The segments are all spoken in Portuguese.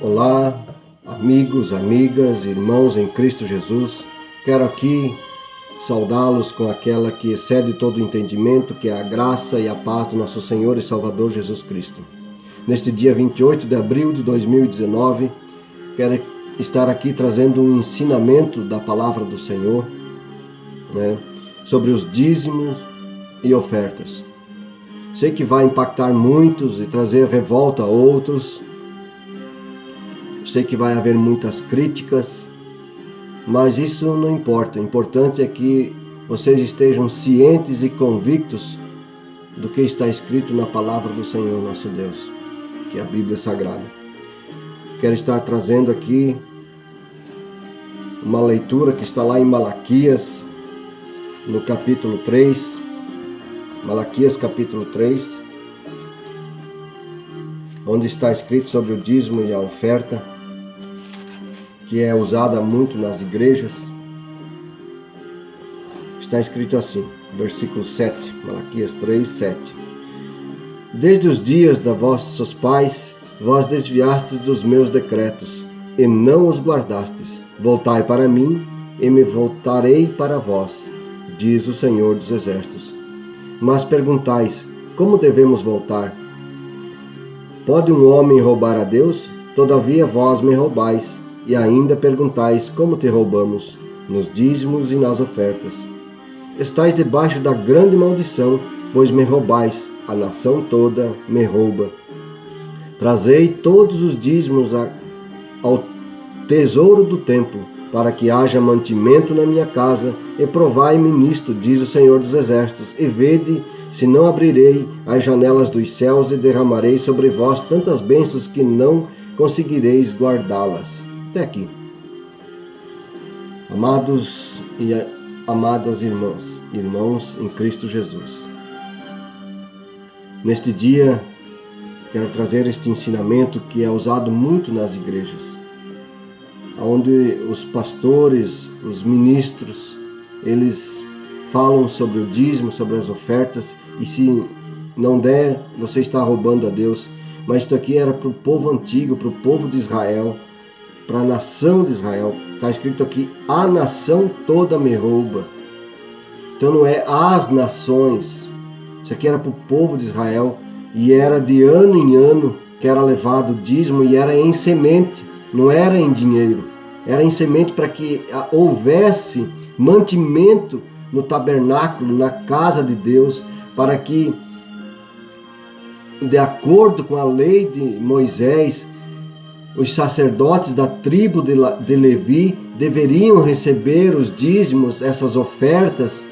Olá, amigos, amigas, irmãos em Cristo Jesus. Quero aqui saudá-los com aquela que excede todo entendimento, que é a graça e a paz do nosso Senhor e Salvador Jesus Cristo. Neste dia 28 de abril de 2019, quero estar aqui trazendo um ensinamento da palavra do Senhor, sobre os dízimos e ofertas. Sei que vai impactar muitos e trazer revolta a outros. Sei que vai haver muitas críticas, mas isso não importa. O importante é que vocês estejam cientes e convictos do que está escrito na palavra do Senhor nosso Deus, que é a Bíblia Sagrada. Quero estar trazendo aqui uma leitura que está lá em Malaquias, no capítulo 3. Malaquias capítulo 3, onde está escrito sobre o dízimo e a oferta, que é usada muito nas igrejas. Está escrito assim, versículo 7, Malaquias 3, 7. Desde os dias de vossos pais, vós desviastes dos meus decretos, e não os guardastes. Voltai para mim, e me voltarei para vós, diz o Senhor dos Exércitos. Mas perguntais, como devemos voltar? Pode um homem roubar a Deus? Todavia vós me roubais, e ainda perguntais, como te roubamos? Nos dízimos e nas ofertas. Estais debaixo da grande maldição, pois me roubais, a nação toda me rouba. Trazei todos os dízimos ao tesouro do templo, para que haja mantimento na minha casa, e provai-me nisto, diz o Senhor dos Exércitos, e vede se não abrirei as janelas dos céus e derramarei sobre vós tantas bênçãos que não conseguireis guardá-las. Até aqui. Amados e amadas irmãos em Cristo Jesus. Neste dia, quero trazer este ensinamento que é usado muito nas igrejas, onde os pastores, os ministros, eles falam sobre o dízimo, sobre as ofertas, e se não der, você está roubando a Deus. Mas isso aqui era para o povo antigo, para o povo de Israel, para a nação de Israel. Está escrito aqui, a nação toda me rouba. Então não é as nações. Isso aqui era para o povo de Israel, e era de ano em ano que era levado o dízimo, e era em semente, não era em dinheiro. Era em semente para que houvesse mantimento no tabernáculo, na casa de Deus, para que, de acordo com a lei de Moisés, os sacerdotes da tribo de Levi deveriam receber os dízimos, essas ofertas,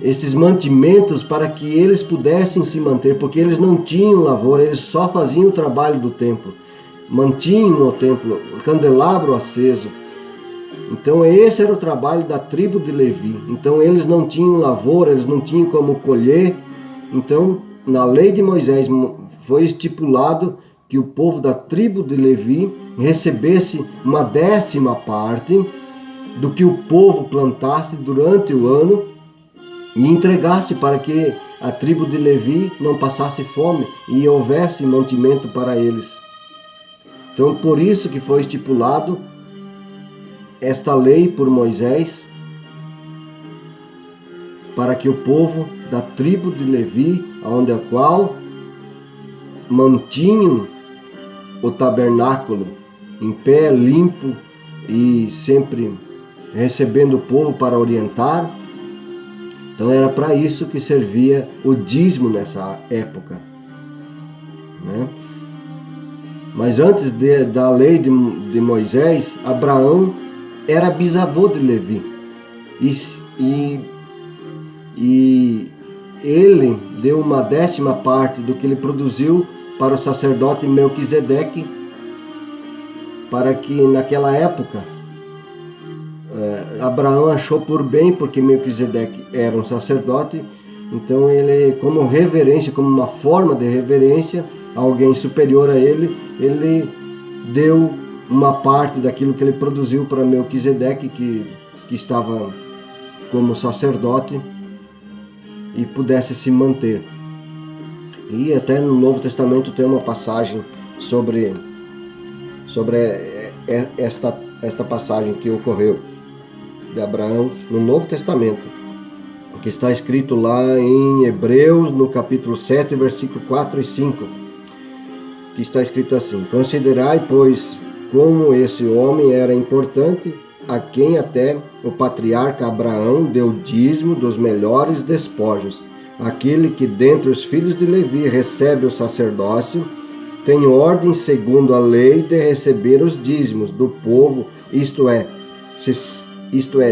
esses mantimentos, para que eles pudessem se manter, porque eles não tinham lavoura, eles só faziam o trabalho do templo, mantinham o templo, o candelabro aceso. Então esse era o trabalho da tribo de Levi. Então eles não tinham lavoura, eles não tinham como colher. Então na lei de Moisés foi estipulado que o povo da tribo de Levi recebesse uma 10ª do que o povo plantasse durante o ano e entregasse, para que a tribo de Levi não passasse fome e houvesse mantimento para eles. Então por isso que foi estipulado esta lei por Moisés, para que o povo da tribo de Levi, onde a qual mantinham o tabernáculo em pé, limpo e sempre recebendo o povo para orientar. Então era para isso que servia o dízimo nessa época, Mas antes da lei de Moisés, Abraão era bisavô de Levi. E ele deu uma 10ª do que ele produziu para o sacerdote Melquisedeque, para que naquela época Abraão achou por bem, porque Melquisedeque era um sacerdote, então ele, como reverência, como uma forma de reverência a alguém superior a ele, ele deu uma parte daquilo que ele produziu para Melquisedeque, que estava como sacerdote, e pudesse se manter. E até no Novo Testamento tem uma passagem sobre sobre esta passagem que ocorreu de Abraão no Novo Testamento, que está escrito lá em Hebreus, no capítulo 7, versículo 4 e 5, que está escrito assim: considerai, pois, como esse homem era importante, a quem até o patriarca Abraão deu dízimo dos melhores despojos. Aquele que dentre os filhos de Levi recebe o sacerdócio, tem ordem segundo a lei de receber os dízimos do povo, isto é,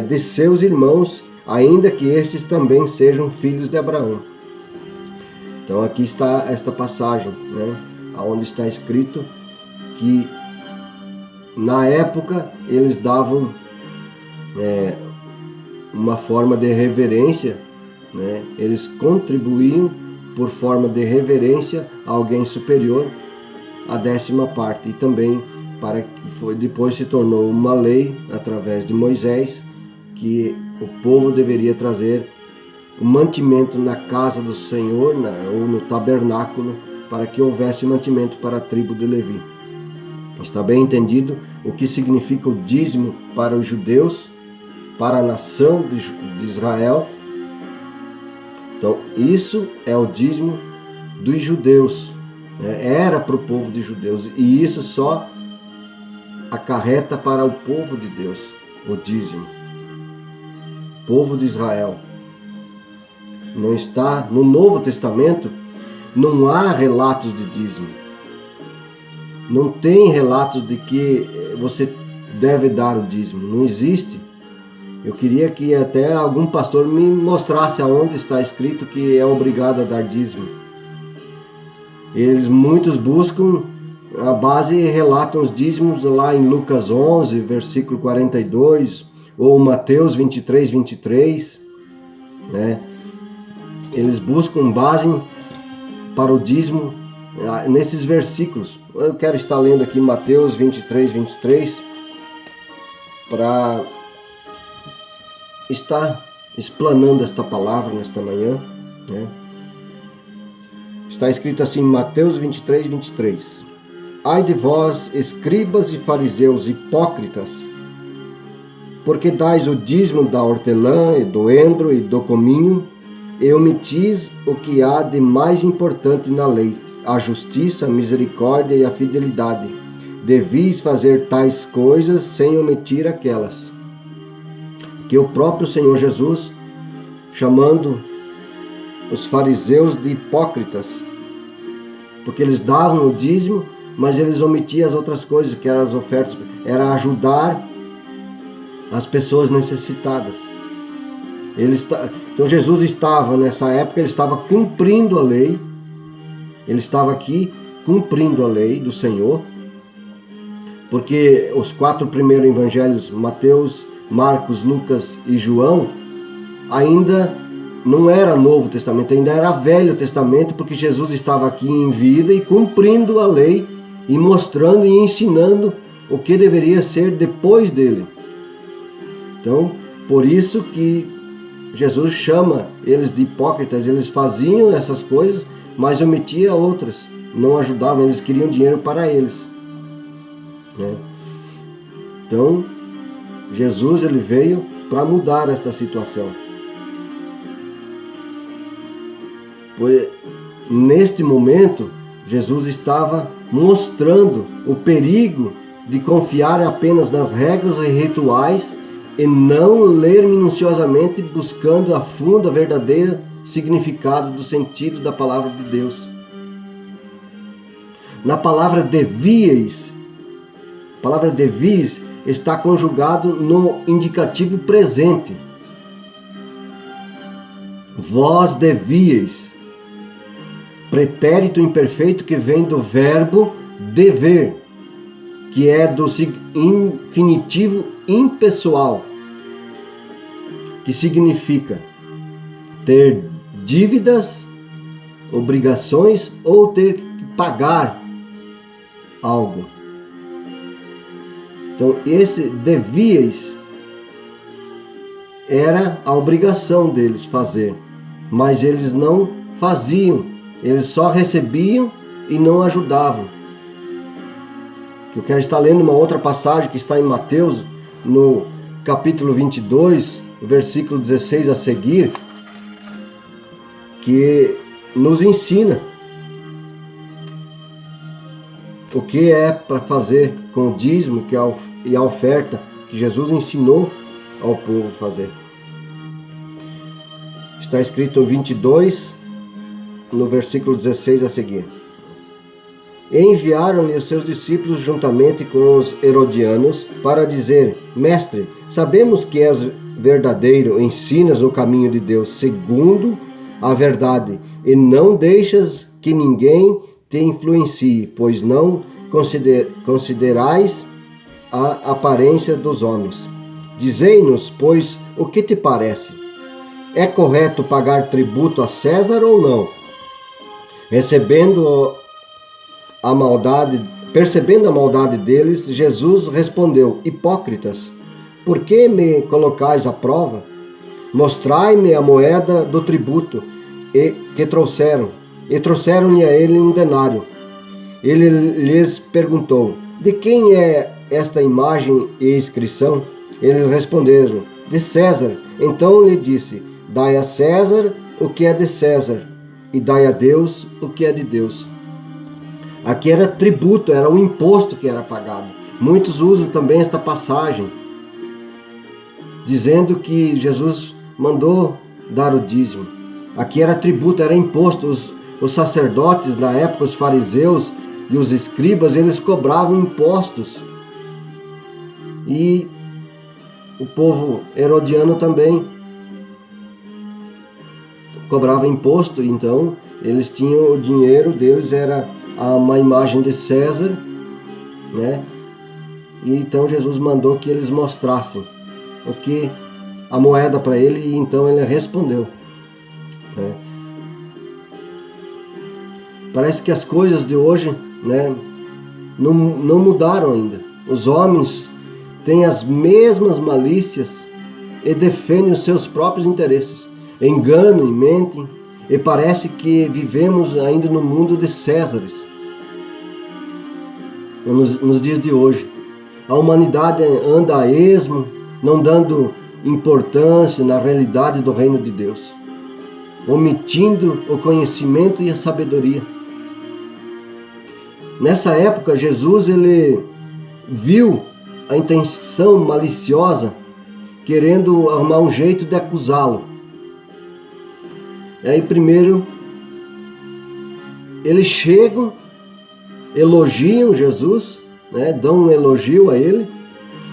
de seus irmãos, ainda que estes também sejam filhos de Abraão. Então aqui está esta passagem, onde está escrito que na época eles davam uma forma de reverência, eles contribuíam por forma de reverência a alguém superior, a 10ª parte, e também depois se tornou uma lei através de Moisés que o povo deveria trazer o mantimento na casa do Senhor, ou no tabernáculo, para que houvesse mantimento para a tribo de Levi. Está bem entendido o que significa o dízimo para os judeus, para a nação de Israel. Então, isso é o dízimo dos judeus, era para o povo de judeus, e isso só acarreta para o povo de Deus, o dízimo. Povo de Israel. Não está no Novo Testamento, não há relatos de dízimo. Não tem relatos de que você deve dar o dízimo. Não existe. Eu queria que até algum pastor me mostrasse aonde está escrito que é obrigado a dar dízimo. Muitos buscam a base e relatam os dízimos lá em Lucas 11, versículo 42, ou Mateus 23, 23, Eles buscam base para o dízimo nesses versículos. Eu quero estar lendo aqui Mateus 23, 23, para estar explanando esta palavra nesta manhã. Está escrito assim, Mateus 23, 23. Ai de vós, escribas e fariseus hipócritas, porque dais o dízimo da hortelã, e do endro e do cominho, e omitis o que há de mais importante na lei, a justiça, a misericórdia e a fidelidade. Devis fazer tais coisas sem omitir aquelas. Que o próprio Senhor Jesus, chamando os fariseus de hipócritas, porque eles davam o dízimo, mas eles omitiam as outras coisas, que eram as ofertas, era ajudar as pessoas necessitadas. Então Jesus estava, nessa época, ele estava cumprindo a lei, ele estava aqui cumprindo a lei do Senhor, porque os 4 primeiros evangelhos, Mateus, Marcos, Lucas e João, ainda não era Novo Testamento, ainda era Velho Testamento, porque Jesus estava aqui em vida e cumprindo a lei e mostrando e ensinando o que deveria ser depois dele. Então, por isso que Jesus chama eles de hipócritas. Eles faziam essas coisas, mas omitiam outras, não ajudavam, eles queriam dinheiro para eles. Então, Jesus ele veio para mudar esta situação. Pois, neste momento, Jesus estava mostrando o perigo de confiar apenas nas regras e rituais e não ler minuciosamente, buscando a fundo a verdadeira significado do sentido da palavra de Deus. Na palavra devíeis, a palavra devíeis está conjugado no indicativo presente. Vós devíeis, pretérito imperfeito que vem do verbo dever, que é do infinitivo impessoal, que significa ter dívidas, obrigações ou ter que pagar algo. Então, esse devíeis era a obrigação deles fazer, mas eles não faziam, eles só recebiam e não ajudavam. que eu quero estar lendo uma outra passagem que está em Mateus, no capítulo 22, versículo 16 a seguir, que nos ensina o que é para fazer com o dízimo e a oferta que Jesus ensinou ao povo fazer. Está escrito 22, no versículo 16 a seguir. E enviaram-lhe os seus discípulos juntamente com os herodianos para dizer: Mestre, sabemos que és verdadeiro, ensinas o caminho de Deus segundo a verdade, e não deixas que ninguém te influencie, pois não considerais a aparência dos homens. Dizei-nos, pois, o que te parece? É correto pagar tributo a César ou não? Percebendo a maldade deles, Jesus respondeu: Hipócritas, por que me colocais à prova? Mostrai-me a moeda do tributo que trouxeram. E trouxeram-lhe a ele um denário. Ele lhes perguntou: De quem é esta imagem e inscrição? Eles responderam: De César. Então lhe disse: Dai a César o que é de César, e dai a Deus o que é de Deus. Aqui era tributo, era o imposto que era pagado. Muitos usam também esta passagem, dizendo que Jesus mandou dar o dízimo. Aqui era tributo, era imposto. Os sacerdotes na época, os fariseus e os escribas, eles cobravam impostos. E o povo herodiano também cobrava imposto, então eles tinham o dinheiro deles, era uma imagem de César, né? E então Jesus mandou que eles mostrassem a moeda para ele, e então ele respondeu, né? Parece que as coisas de hoje, né, não mudaram ainda. Os homens têm as mesmas malícias e defendem os seus próprios interesses. Enganam e mentem, e parece que vivemos ainda no mundo de Césares, nos dias de hoje. A humanidade anda a esmo, não dando importância na realidade do reino de Deus, omitindo o conhecimento e a sabedoria. Nessa época, Jesus ele viu a intenção maliciosa, querendo arrumar um jeito de acusá-lo. E aí primeiro eles chegam, elogiam Jesus, né, dão um elogio a ele,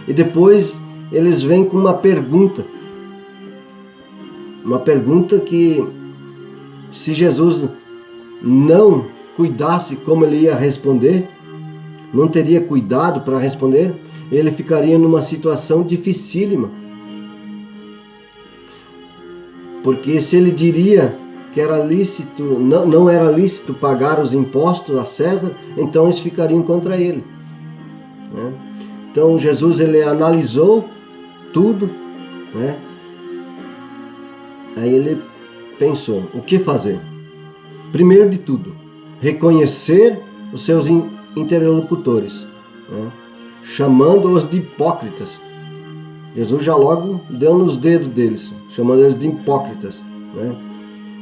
e depois eles vêm com uma pergunta que, se Jesus não cuidasse como ele ia responder, não teria cuidado para responder, ele ficaria numa situação dificílima. Porque se ele diria que era lícito, não era lícito pagar os impostos a César, então eles ficariam contra ele, né? Então Jesus ele analisou tudo, né? Aí ele pensou, o que fazer? Primeiro de tudo, reconhecer os seus interlocutores, né, chamando-os de hipócritas. Jesus já logo deu nos dedos deles, chamando eles de hipócritas, né?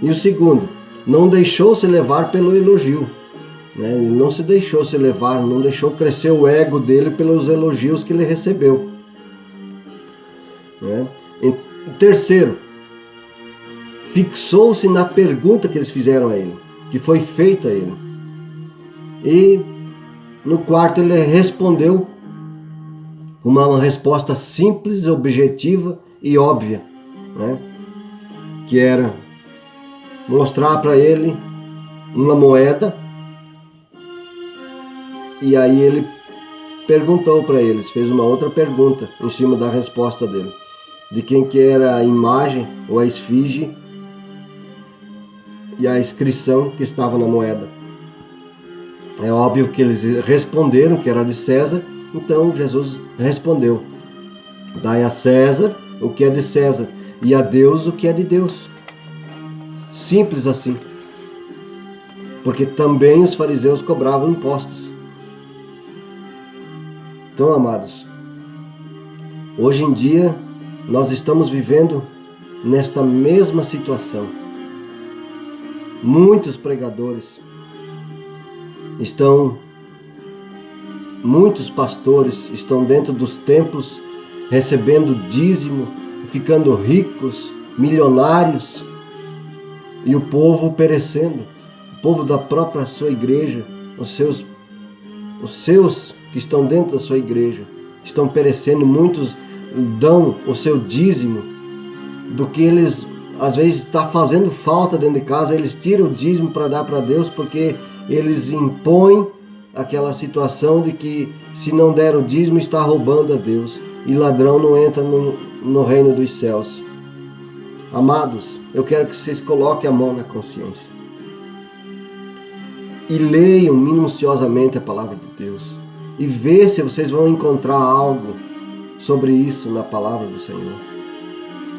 E o segundo, não deixou-se levar pelo elogio, né? Ele não se deixou se levar, não deixou crescer o ego dele pelos elogios que ele recebeu, né? E terceiro, fixou-se na pergunta que eles fizeram a ele, que foi feita a ele. E no quarto ele respondeu uma resposta simples, objetiva e óbvia, né? Que era mostrar para ele uma moeda, e aí ele perguntou para eles, fez uma outra pergunta em cima da resposta dele, de quem que era a imagem ou a esfinge e a inscrição que estava na moeda. É óbvio que eles responderam que era de César, então Jesus respondeu: dai a César o que é de César e a Deus o que é de Deus. Simples assim. Porque também os fariseus cobravam impostos. Então, amados, hoje em dia nós estamos vivendo nesta mesma situação. Muitos pregadores muitos pastores estão dentro dos templos recebendo dízimo, ficando ricos, milionários, e o povo perecendo. O povo da própria sua igreja, os seus que estão dentro da sua igreja, estão perecendo. Muitos dão o seu dízimo do que eles, às vezes, está fazendo falta dentro de casa. Eles tiram o dízimo para dar para Deus, porque eles impõem aquela situação de que se não der o dízimo está roubando a Deus, e ladrão não entra no reino dos céus. Amados, eu quero que vocês coloquem a mão na consciência e leiam minuciosamente a palavra de Deus e vê se vocês vão encontrar algo sobre isso na palavra do Senhor.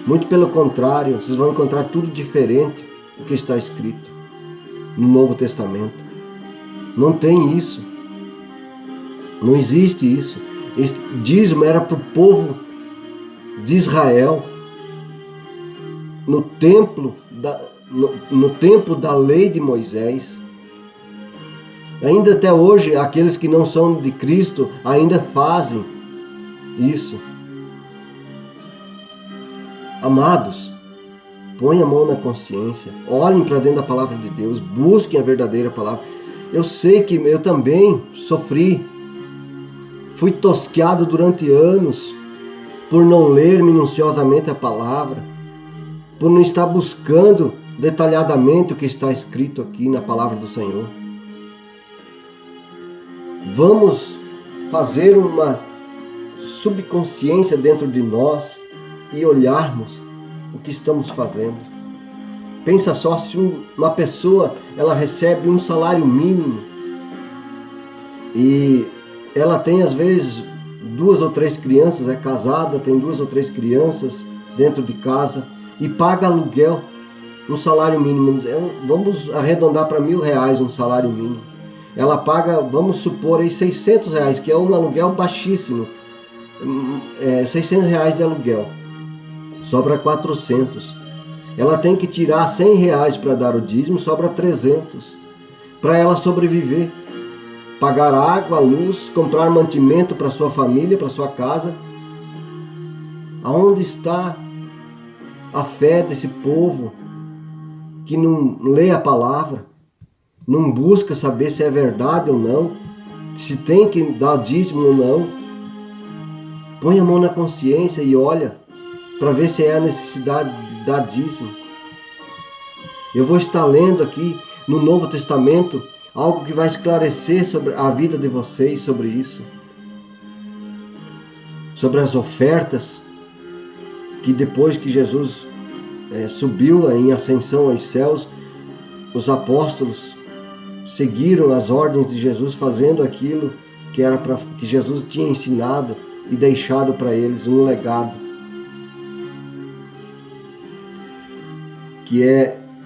Muito pelo contrário, vocês vão encontrar tudo diferente do que está escrito no Novo Testamento. Não tem isso. Não existe isso. Esse dízimo era para o povo de Israel. No tempo da lei de Moisés. Ainda até hoje, aqueles que não são de Cristo ainda fazem isso. Amados, põe a mão na consciência, olhem para dentro da palavra de Deus, busquem a verdadeira palavra. Eu sei que eu também sofri, fui tosqueado durante anos por não ler minuciosamente a palavra, por não estar buscando detalhadamente o que está escrito aqui na palavra do Senhor. Vamos fazer uma subconsciência dentro de nós e olharmos o que estamos fazendo. Pensa só, se uma pessoa ela recebe um salário mínimo e ela tem às vezes 2 ou 3 crianças, é casada, tem 2 ou 3 crianças dentro de casa e paga aluguel, um salário mínimo, vamos arredondar para R$1.000 um salário mínimo. Ela paga, vamos supor, aí R$600, que é um aluguel baixíssimo, R$600 de aluguel, sobra 400. Ela tem que tirar R$100 para dar o dízimo, sobra 300 para ela sobreviver, pagar água, luz, comprar mantimento para sua família, para sua casa. Aonde está a fé desse povo que não lê a palavra, não busca saber se é verdade ou não, se tem que dar dízimo ou não? Põe a mão na consciência e olha para ver se é a necessidade de dar dízimo. Eu vou estar lendo aqui no Novo Testamento algo que vai esclarecer sobre a vida de vocês, sobre isso, sobre as ofertas que depois que Jesus subiu em ascensão aos céus, os apóstolos seguiram as ordens de Jesus, fazendo aquilo que Jesus tinha ensinado e deixado para eles, um legado que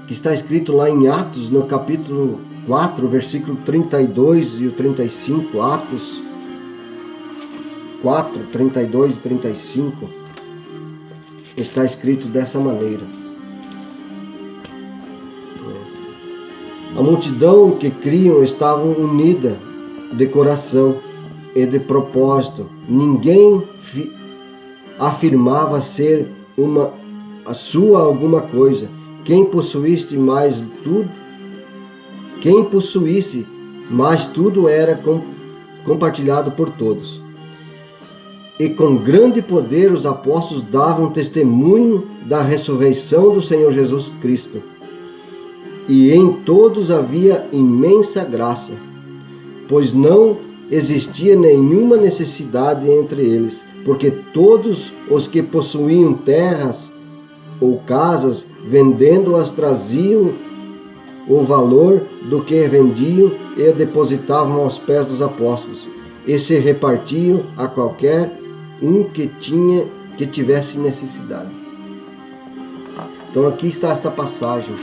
está escrito lá em Atos, no capítulo 4, versículo 32 e o 35, Atos 4, 32 e 35, está escrito dessa maneira: a multidão que criam estava unida de coração e de propósito. Ninguém afirmava ser a sua alguma coisa. Quem possuísse mais tudo era compartilhado por todos. E com grande poder os apóstolos davam testemunho da ressurreição do Senhor Jesus Cristo. E em todos havia imensa graça, pois não existia nenhuma necessidade entre eles, porque todos os que possuíam terras ou casas, vendendo-as, traziam o valor do que vendiam e depositavam aos pés dos apóstolos, e se repartiam a qualquer um que tivesse necessidade. Então aqui está esta passagem,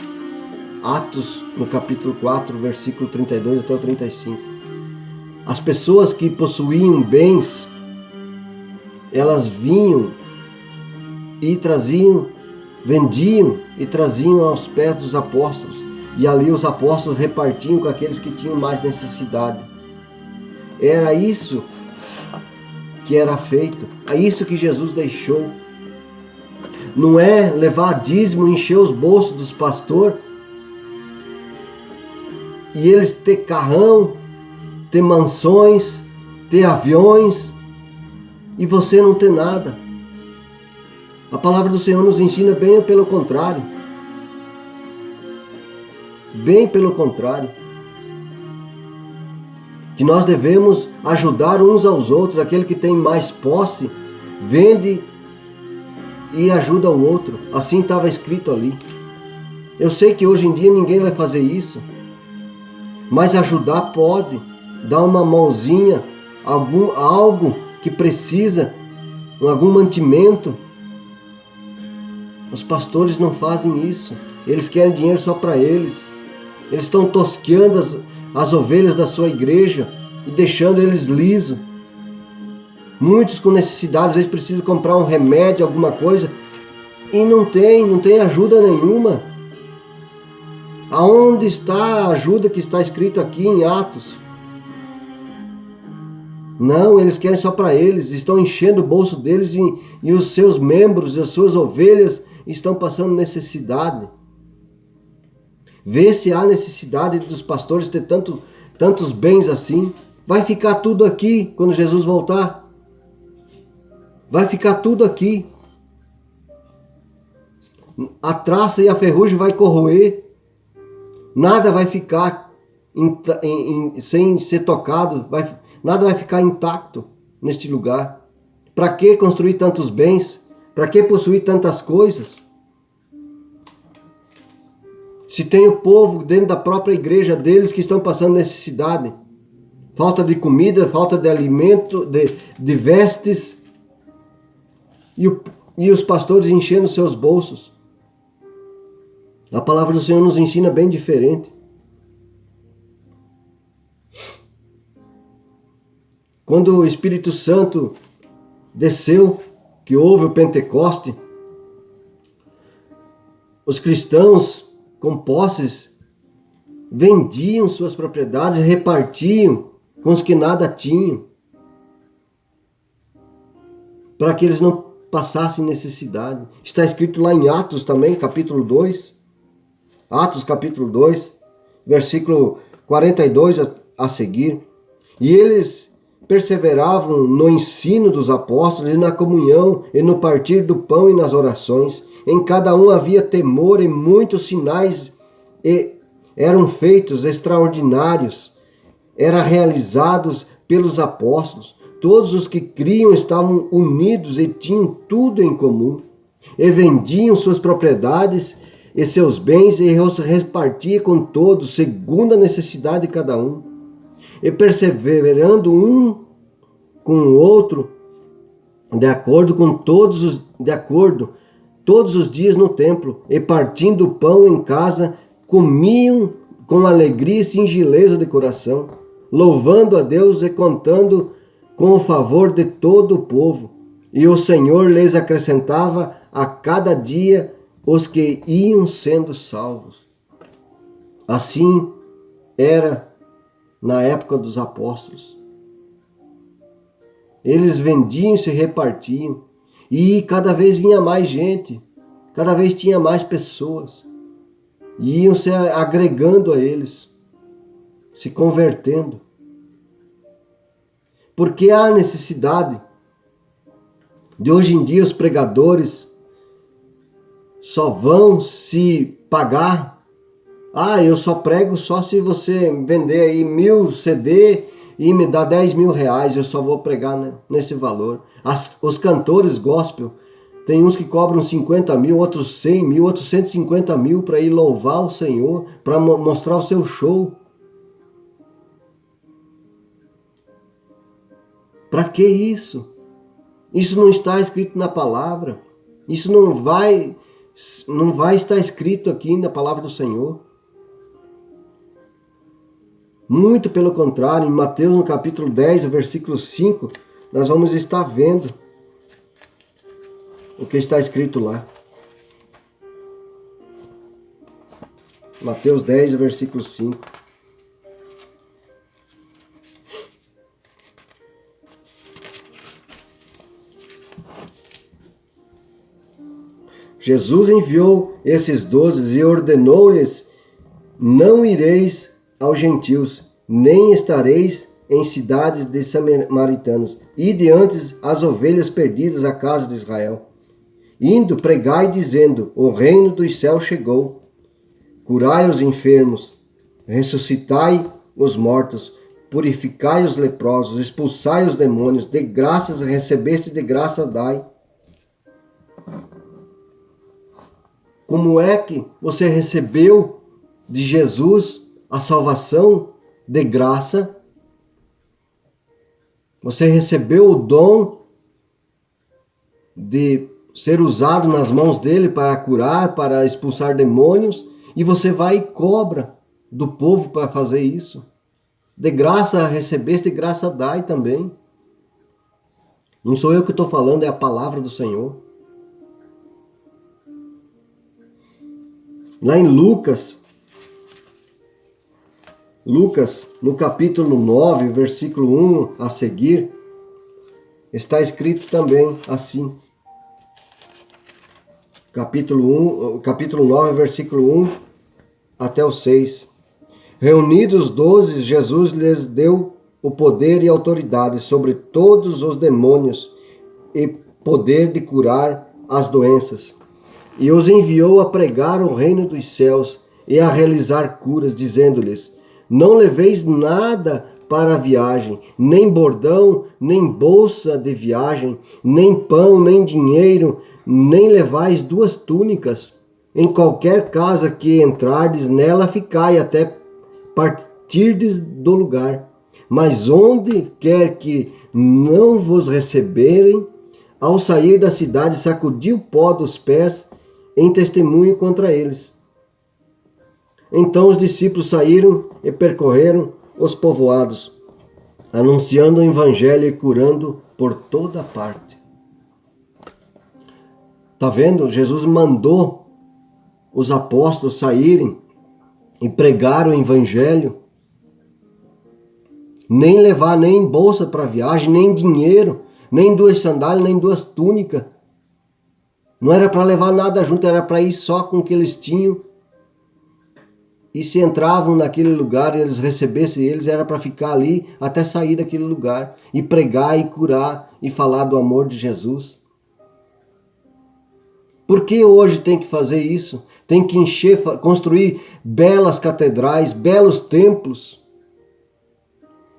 Atos, no capítulo 4, versículo 32 até o 35. As pessoas que possuíam bens elas vinham e traziam, vendiam e traziam aos pés dos apóstolos. E ali os apóstolos repartiam com aqueles que tinham mais necessidade. Era isso que era feito. É isso que Jesus deixou. Não é levar dízimo, encher os bolsos dos pastores e eles ter carrão, ter mansões, ter aviões e você não ter nada. A palavra do Senhor nos ensina bem pelo contrário. Bem pelo contrário. Que nós devemos ajudar uns aos outros. Aquele que tem mais posse, vende e ajuda o outro. Assim estava escrito ali. Eu sei que hoje em dia ninguém vai fazer isso. Mas ajudar pode. Dar uma mãozinha, algo que precisa, algum mantimento. Os pastores não fazem isso. Eles querem dinheiro só para eles. Eles estão tosqueando as ovelhas da sua igreja e deixando eles lisos. Muitos com necessidade, às vezes precisam comprar um remédio, alguma coisa, e não tem ajuda nenhuma. Aonde está a ajuda que está escrito aqui em Atos? Não, eles querem só para eles, estão enchendo o bolso deles e os seus membros, as suas ovelhas estão passando necessidade. Vê se há necessidade dos pastores ter tantos bens assim. Vai ficar tudo aqui quando Jesus voltar. Vai ficar tudo aqui. A traça e a ferrugem vai corroer. Nada vai ficar sem ser tocado. Nada vai ficar intacto neste lugar. Para que construir tantos bens? Para que possuir tantas coisas? Se tem o povo dentro da própria igreja deles que estão passando necessidade, falta de comida, falta de alimento, de vestes, e os pastores enchendo seus bolsos. A palavra do Senhor nos ensina bem diferente. Quando o Espírito Santo desceu, que houve o Pentecoste, os cristãos com posses vendiam suas propriedades e repartiam com os que nada tinham, para que eles não passassem necessidade. Está escrito lá em Atos também, capítulo 2. Atos capítulo 2, versículo 42 a seguir. E eles perseveravam no ensino dos apóstolos e na comunhão e no partir do pão e nas orações. Em cada um havia temor e muitos sinais eram feitos extraordinários, eram realizados pelos apóstolos. Todos os que criam estavam unidos e tinham tudo em comum. E vendiam suas propriedades e seus bens e os repartia com todos, segundo a necessidade de cada um. E perseverando um com o outro, todos os dias no templo, e partindo o pão em casa, comiam com alegria e singeleza de coração, louvando a Deus e contando com o favor de todo o povo. E o Senhor lhes acrescentava a cada dia os que iam sendo salvos. Assim era na época dos apóstolos. Eles vendiam e se repartiam. E cada vez vinha mais gente. Cada vez tinha mais pessoas. E iam se agregando a eles. Se convertendo. Porque há necessidade de hoje em dia os pregadores só vão se pagar. Eu só prego só se você vender aí 1000 CD e me dar 10 mil reais, eu só vou pregar nesse valor. Os cantores gospel, tem uns que cobram 50 mil, outros 100 mil, outros 150 mil para ir louvar o Senhor, para mostrar o seu show. Para que isso? Isso não está escrito na palavra. Isso não vai estar escrito aqui na palavra do Senhor. Muito pelo contrário, em Mateus no capítulo 10, versículo 5, nós vamos estar vendo o que está escrito lá. Mateus 10, versículo 5. Jesus enviou esses 12 e ordenou-lhes: não ireis aos gentios, nem estareis em cidades de samaritanos. Ide antes as ovelhas perdidas à casa de Israel. Indo, pregai dizendo: o reino dos céus chegou. Curai os enfermos, ressuscitai os mortos, purificai os leprosos, expulsai os demônios, de graças recebeste, de graça dai. Como é que você recebeu de Jesus a salvação? De graça. Você recebeu o dom de ser usado nas mãos dele para curar, para expulsar demônios, e você vai e cobra do povo para fazer isso. De graça recebeste, de graça dai também. Não sou eu que estou falando, é a palavra do Senhor. Lá em Lucas, no capítulo 9, versículo 1 a seguir, está escrito também assim. Capítulo 9, versículo 1 até o 6. Reunidos os 12, Jesus lhes deu o poder e autoridade sobre todos os demônios e poder de curar as doenças. E os enviou a pregar o reino dos céus e a realizar curas, dizendo-lhes: não leveis nada para a viagem, nem bordão, nem bolsa de viagem, nem pão, nem dinheiro, nem levais 2 túnicas. Em qualquer casa que entrardes, nela ficai até partirdes do lugar. Mas onde quer que não vos receberem, ao sair da cidade, sacudi o pó dos pés em testemunho contra eles. Então os discípulos saíram e percorreram os povoados, anunciando o evangelho e curando por toda parte. Tá vendo? Jesus mandou os apóstolos saírem e pregar o evangelho. Nem levar nem bolsa para viagem, nem dinheiro, nem 2 sandálias, nem 2 túnicas. Não era para levar nada junto, era para ir só com o que eles tinham. E se entravam naquele lugar e eles recebessem eles, era para ficar ali até sair daquele lugar. E pregar e curar e falar do amor de Jesus. Por que hoje tem que fazer isso? Tem que encher, construir belas catedrais, belos templos.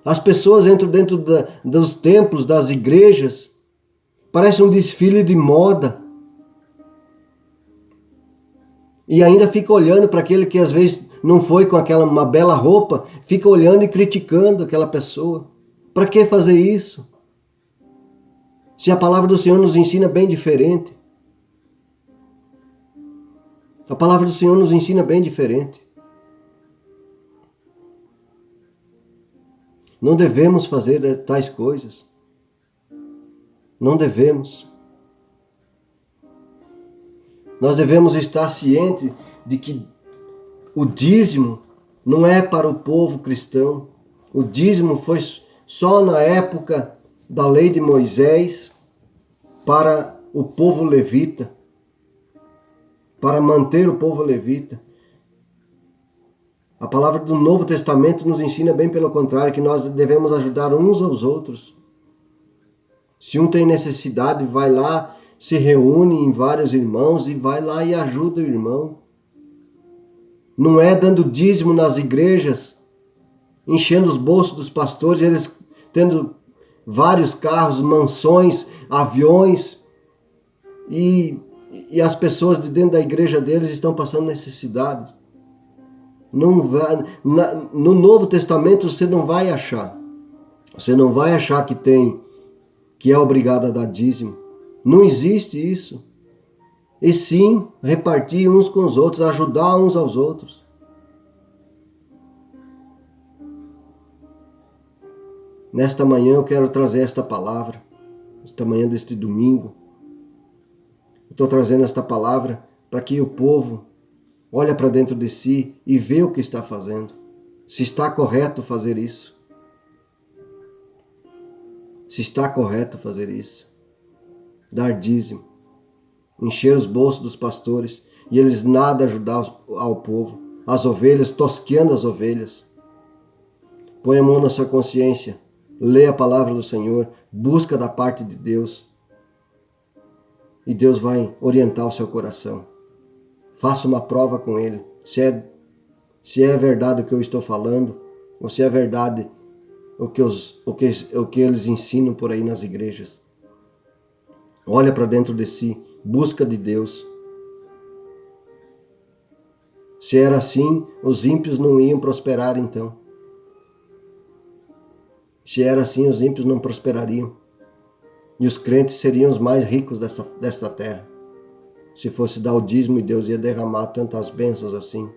As pessoas entram dentro dos templos, das igrejas. Parece um desfile de moda. E ainda fica olhando para aquele que às vezes não foi com uma bela roupa, fica olhando e criticando aquela pessoa. Para que fazer isso? Se a palavra do Senhor nos ensina bem diferente. A palavra do Senhor nos ensina bem diferente. Não devemos fazer tais coisas. Não devemos. Nós devemos estar cientes de que o dízimo não é para o povo cristão. O dízimo foi só na época da lei de Moisés para o povo levita, para manter o povo levita. A palavra do Novo Testamento nos ensina bem pelo contrário, que nós devemos ajudar uns aos outros. Se um tem necessidade, vai lá, se reúne em vários irmãos e vai lá e ajuda o irmão. Não é dando dízimo nas igrejas, enchendo os bolsos dos pastores, eles tendo vários carros, mansões, aviões, e as pessoas de dentro da igreja deles estão passando necessidade. Não vai, no Novo Testamento você não vai achar. Você não vai achar que é obrigado a dar dízimo. Não existe isso. E sim, repartir uns com os outros, ajudar uns aos outros. Nesta manhã eu quero trazer esta palavra, esta manhã deste domingo. Estou trazendo esta palavra para que o povo olhe para dentro de si e vê o que está fazendo. Se está correto fazer isso. Se está correto fazer isso. Dar dízimo. Encher os bolsos dos pastores e eles nada ajudar ao povo. As ovelhas, tosqueando as ovelhas. Põe a mão na sua consciência. Lê a palavra do Senhor. Busca da parte de Deus. E Deus vai orientar o seu coração. Faça uma prova com Ele. Se é verdade o que eu estou falando, ou se é verdade o que eles ensinam por aí nas igrejas. Olha para dentro de si. Busca de Deus. Se era assim, os ímpios não iam prosperar então. Se era assim, os ímpios não prosperariam. E os crentes seriam os mais ricos desta terra. Se fosse dar o dízimo e Deus ia derramar tantas bênçãos assim.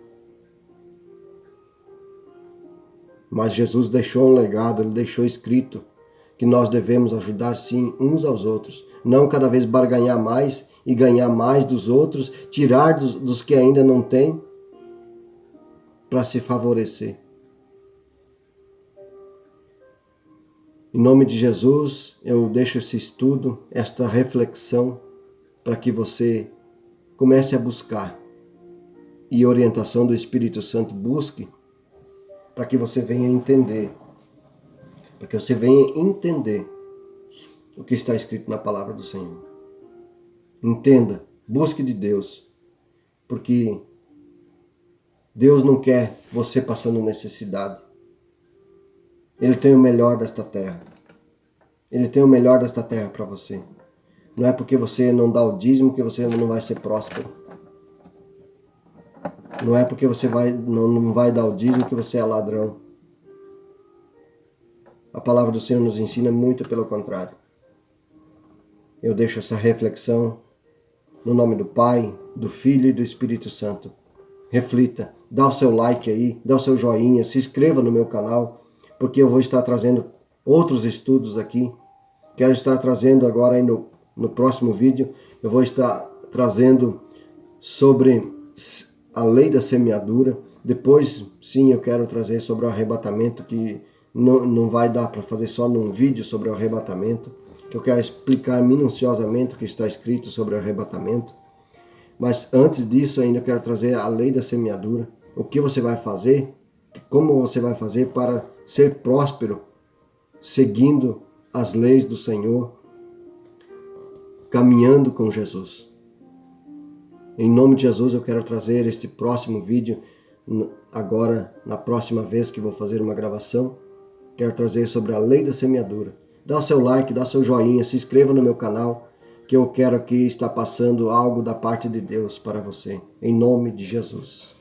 Mas Jesus deixou um legado, Ele deixou escrito que nós devemos ajudar sim uns aos outros. Não cada vez barganhar mais e ganhar mais dos outros, tirar dos que ainda não têm para se favorecer. Em nome de Jesus, eu deixo esse estudo, esta reflexão, para que você comece a buscar e orientação do Espírito Santo busque, para que você venha entender, o que está escrito na palavra do Senhor. Entenda, busque de Deus, porque Deus não quer você passando necessidade. Ele tem o melhor desta terra. Ele tem o melhor desta terra para você. Não é porque você não dá o dízimo que você não vai ser próspero. Não é porque você não vai dar o dízimo que você é ladrão. A palavra do Senhor nos ensina muito pelo contrário. Eu deixo essa reflexão no nome do Pai, do Filho e do Espírito Santo. Reflita, dá o seu like aí, dá o seu joinha, se inscreva no meu canal, porque eu vou estar trazendo outros estudos aqui. Quero estar trazendo agora aí no próximo vídeo, eu vou estar trazendo sobre a lei da semeadura. Depois, sim, eu quero trazer sobre o arrebatamento, que não vai dar para fazer só num vídeo sobre o arrebatamento, que eu quero explicar minuciosamente o que está escrito sobre o arrebatamento. Mas antes disso ainda eu quero trazer a lei da semeadura, o que você vai fazer, como você vai fazer para ser próspero, seguindo as leis do Senhor, caminhando com Jesus. Em nome de Jesus eu quero trazer este próximo vídeo, agora na próxima vez que vou fazer uma gravação, quero trazer sobre a lei da semeadura. Dá o seu like, dá o seu joinha, se inscreva no meu canal, que eu quero aqui estar passando algo da parte de Deus para você, em nome de Jesus.